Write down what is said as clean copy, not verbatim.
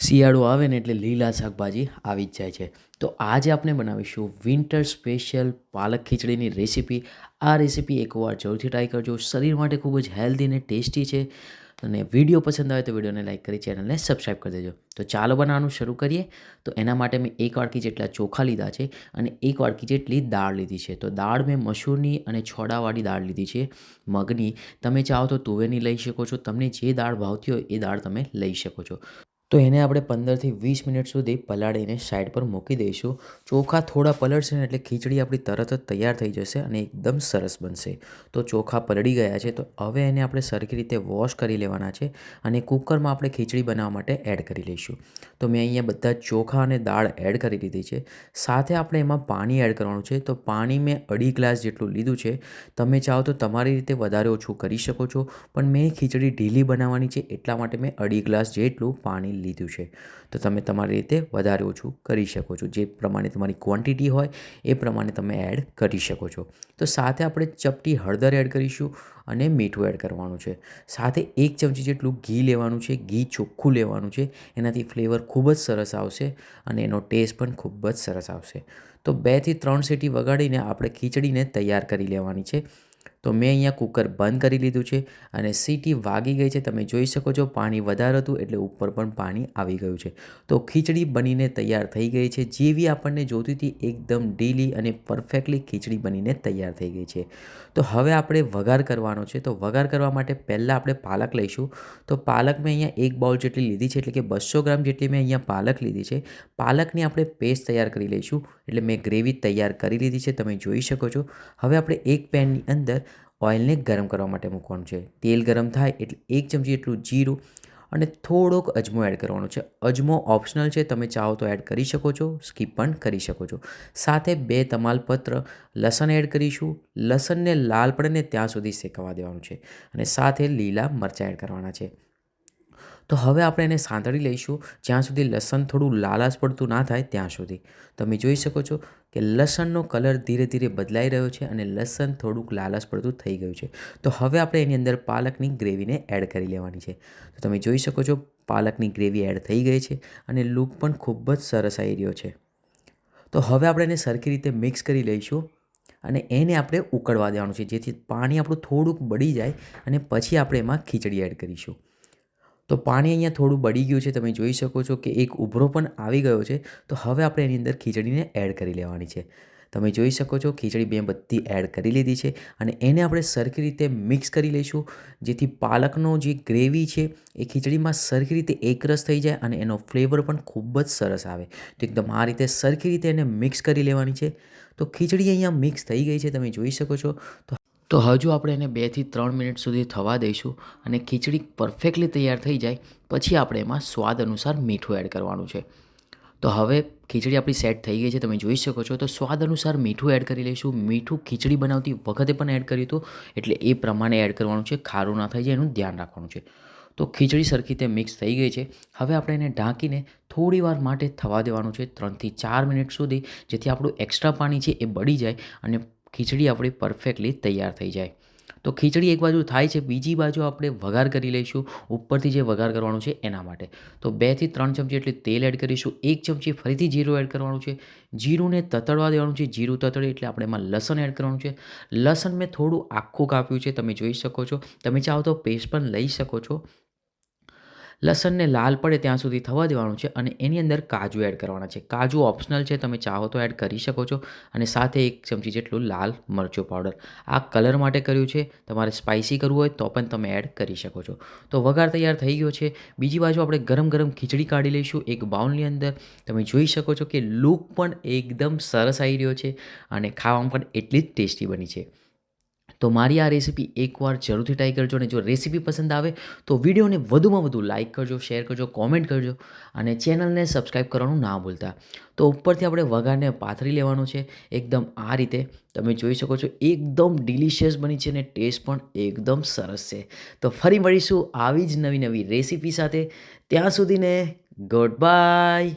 શિયાળો આવે ને એટલે લીલા શાકભાજી આવી જ જાય છે. તો આજે આપણે બનાવીશું વિન્ટર સ્પેશિયલ પાલક ખીચડીની રેસીપી. આ રેસીપી એકવાર જરૂરથી ટ્રાય કરજો. શરીર માટે ખૂબ જ હેલ્ધી અને ટેસ્ટી છે. અને વિડીયો પસંદ આવે તો વિડીયોને લાઇક કરી ચેનલને સબસ્ક્રાઈબ કરી દેજો. તો ચાલો બનાવવાનું શરૂ કરીએ. તો એના માટે મેં 1 વાટકી જેટલા ચોખા લીધા છે અને 1 વાટકી જેટલી દાળ લીધી છે. તો દાળ મેં મસૂરની અને છોડાવાળી દાળ લીધી છે, મગની. તમે ચાહો તો તુવેરની લઈ શકો છો. તમને જે દાળ ભાવતી હોય એ દાળ તમે લઈ શકો છો. તો એને આપણે 15થી 20 મિનિટ સુધી પલાળીને સાઈડ પર મૂકી દઈશું. ચોખા થોડા પલળશે ને એટલે ખીચડી આપણી તરત જ તૈયાર થઈ જશે અને એકદમ સરસ બનશે. તો ચોખા પલળી ગયા છે, તો હવે એને આપણે સરખી રીતે વોશ કરી લેવાના છે અને કુકરમાં આપણે ખીચડી બનાવવા માટે એડ કરી લઈશું. તો મેં અહીંયા બધા ચોખા અને દાળ એડ કરી દીધી છે. સાથે આપણે એમાં પાણી એડ કરવાનું છે. તો પાણી મેં 2.5 ગ્લાસ જેટલું લીધું છે. તમે ચાહો તો તમારી રીતે વધારે ઓછું કરી શકો છો, પણ મેં ખીચડી ઢીલી બનાવવાની છે એટલા માટે મેં 2.5 ગ્લાસ જેટલું પાણી લીધું છે. તો તમે તમારી રીતે વધારે ઓછું કરી શકો છો. જે પ્રમાણે તમારી ક્વોન્ટિટી હોય એ પ્રમાણે તમે એડ કરી શકો છો. તો સાથે આપણે ચપટી હળદર એડ કરીશું અને મીઠું એડ કરવાનું છે. સાથે 1 ચમચી જેટલું ઘી લેવાનું છે. ઘી ચોખ્ખું લેવાનું છે. એનાથી ફ્લેવર ખૂબ જ સરસ આવશે અને એનો ટેસ્ટ પણ ખૂબ જ સરસ આવશે. તો 2 થી 3 સીટી વગાડીને આપણે ખીચડીને તૈયાર કરી લેવાની છે. તો મેં અહીંયા કુકર બંધ કરી લીધું છે અને સીટી વાગી ગઈ છે. તમે જોઈ શકો છો પાણી વધારે હતું એટલે ઉપર પણ પાણી આવી ગયું છે. તો ખીચડી બનીને તૈયાર થઈ ગઈ છે. જેવી આપણને જોતી હતી એકદમ ઢીલી અને પરફેક્ટલી ખીચડી બનીને તૈયાર થઈ ગઈ છે. તો હવે આપણે વઘાર કરવાનો છે. તો વઘાર કરવા માટે પહેલાં આપણે પાલક લઈશું. તો પાલક મેં અહીંયા 1 બાઉલ જેટલી લીધી છે, એટલે કે 200 ગ્રામ જેટલી મેં અહીંયા પાલક લીધી છે. પાલકની આપણે પેસ્ટ તૈયાર કરી લઈશું. એટલે મેં ગ્રેવી તૈયાર કરી લીધી છે, તમે જોઈ શકો છો. હવે આપણે એક પેનની અંદર ઓઇલને ગરમ કરવા માટે મૂકવાનું છે. તેલ ગરમ થાય એટલે 1 ચમચી જેટલું જીરું અને થોડોક અજમો એડ કરવાનો છે. અજમો ઓપ્શનલ છે, તમે ચાહો તો એડ કરી શકો છો, સ્કીપ પણ કરી શકો છો. સાથે 2 તમાલપત્ર લસણ એડ કરીશું. લસણને લાલ પડે ને ત્યાં સુધી શેકવા દેવાનું છે અને સાથે લીલા મરચાં એડ કરવાના છે. તો હવે આપણે એને સાંતળી લઈશું જ્યાં સુધી લસણ થોડું લાલાશ પડતું ના થાય ત્યાં સુધી. તમે જોઈ શકો છો કે લસણનો કલર ધીરે ધીરે બદલાઈ રહ્યો છે અને લસણ થોડુંક લાલાશ પડતું થઈ ગયું છે. તો હવે આપણે એની અંદર પાલકની ગ્રેવીને એડ કરી લેવાની છે. તો તમે જોઈ શકો છો પાલકની ગ્રેવી એડ થઈ ગઈ છે અને લુક પણ ખૂબ જ સરસ આવી રહ્યો છે. તો હવે આપણે એને સરખી રીતે મિક્સ કરી લઈશું અને એને આપણે ઉકળવા દેવાનું છે, જેથી પાણી આપણું થોડુંક બળી જાય અને પછી આપણે એમાં ખીચડી એડ કરીશું. તો પાણી અહીંયા થોડું બળી ગયું છે, તમે જોઈ શકો છો કે એક ઉભરો પણ આવી ગયો છે. તો હવે આપણે એની અંદર ખીચડીને એડ કરી લેવાની છે. તમે જોઈ શકો છો ખીચડી મેં બધી એડ કરી લીધી છે અને એને આપણે સરખી રીતે મિક્સ કરી લઈશું, જેથી પાલકનો જે ગ્રેવી છે એ ખીચડીમાં સરખી રીતે એકરસ થઈ જાય અને એનો ફ્લેવર પણ ખૂબ જ સરસ આવે. તો એકદમ આ રીતે સરખી રીતે એને મિક્સ કરી લેવાની છે. તો ખીચડી અહીંયા મિક્સ થઈ ગઈ છે, તમે જોઈ શકો છો. તો હજુ આપણે એને 2 થી 3 મિનિટ સુધી થવા દઈશું અને ખીચડી પરફેક્ટલી તૈયાર થઈ જાય પછી આપણે એમાં સ્વાદ અનુસાર મીઠું એડ કરવાનું છે. તો હવે ખીચડી આપણી સેટ થઈ ગઈ છે, તમે જોઈ શકો છો. તો સ્વાદ અનુસાર મીઠું એડ કરી લઈશું. મીઠું ખીચડી બનાવતી વખતે પણ એડ કર્યું હતું, એટલે એ પ્રમાણે એડ કરવાનું છે. ખારું ના થઈ જાય એનું ધ્યાન રાખવાનું છે. તો ખીચડી સરખી રીતે મિક્સ થઈ ગઈ છે. હવે આપણે એને ઢાંકીને થોડી વાર માટે થવા દેવાનું છે, 3 થી 4 મિનિટ સુધી, જેથી આપણું એક્સ્ટ્રા પાણી છે એ બળી જાય અને ખીચડી આપણી પરફેક્ટલી તૈયાર થઈ જાય. તો ખીચડી એક બાજુ થાય છે, બીજી બાજુ આપણે વઘાર કરી લઈશું. ઉપરથી જે વઘાર કરવાનું છે એના માટે તો 2 થી 3 ચમચી એટલી તેલ એડ કરીશું. 1 ચમચી ફરીથી જીરું એડ કરવાનું છે. જીરુંને તતડવા દેવાનું છે. જીરું તતડે એટલે આપણે એમાં લસણ એડ કરવાનું છે. લસણ મેં થોડું આખું કાપ્યું છે, તમે જોઈ શકો છો. તમે ચાહો તો પેસ્ટ પણ લઈ શકો છો. લસણને લાલ પડે ત્યાં સુધી થવા દેવાનું છે અને એની અંદર કાજુ એડ કરવાના છે. કાજુ ઓપ્શનલ છે, તમે ચાહો તો એડ કરી શકો છો. અને સાથે 1 ચમચી જેટલું લાલ મરચું પાવડર, આ કલર માટે કર્યું છે. તમારે સ્પાઇસી કરવું હોય તો પણ તમે એડ કરી શકો છો. તો વઘાર તૈયાર થઈ ગયો છે. બીજી બાજુ આપણે ગરમ ગરમ ખીચડી કાઢી લઈશું એક બાઉલની અંદર. તમે જોઈ શકો છો કે લુક પણ એકદમ સરસ આવી રહ્યો છે અને ખાવામાં પણ એટલી જ ટેસ્ટી બની છે. તો મારી આ રેસીપી એકવાર જરૂરથી ટ્રાય કરજો અને જો રેસીપી પસંદ આવે તો વિડીયોને વધુમાં વધુ લાઇક કરજો, શેર કરજો, કોમેન્ટ કરજો અને ચેનલને સબસ્ક્રાઈબ કરવાનું ના ભૂલતા. તો ઉપરથી આપણે વઘારને પાથરી લેવાનો છે એકદમ આ રીતે. તમે જોઈ શકો છો એકદમ ડિલિશિયસ બની છે અને ટેસ્ટ પણ એકદમ સરસ છે. તો ફરી મળીશું આવી જ નવી નવી રેસીપી સાથે. ત્યાં સુધીને ગુડ બાય.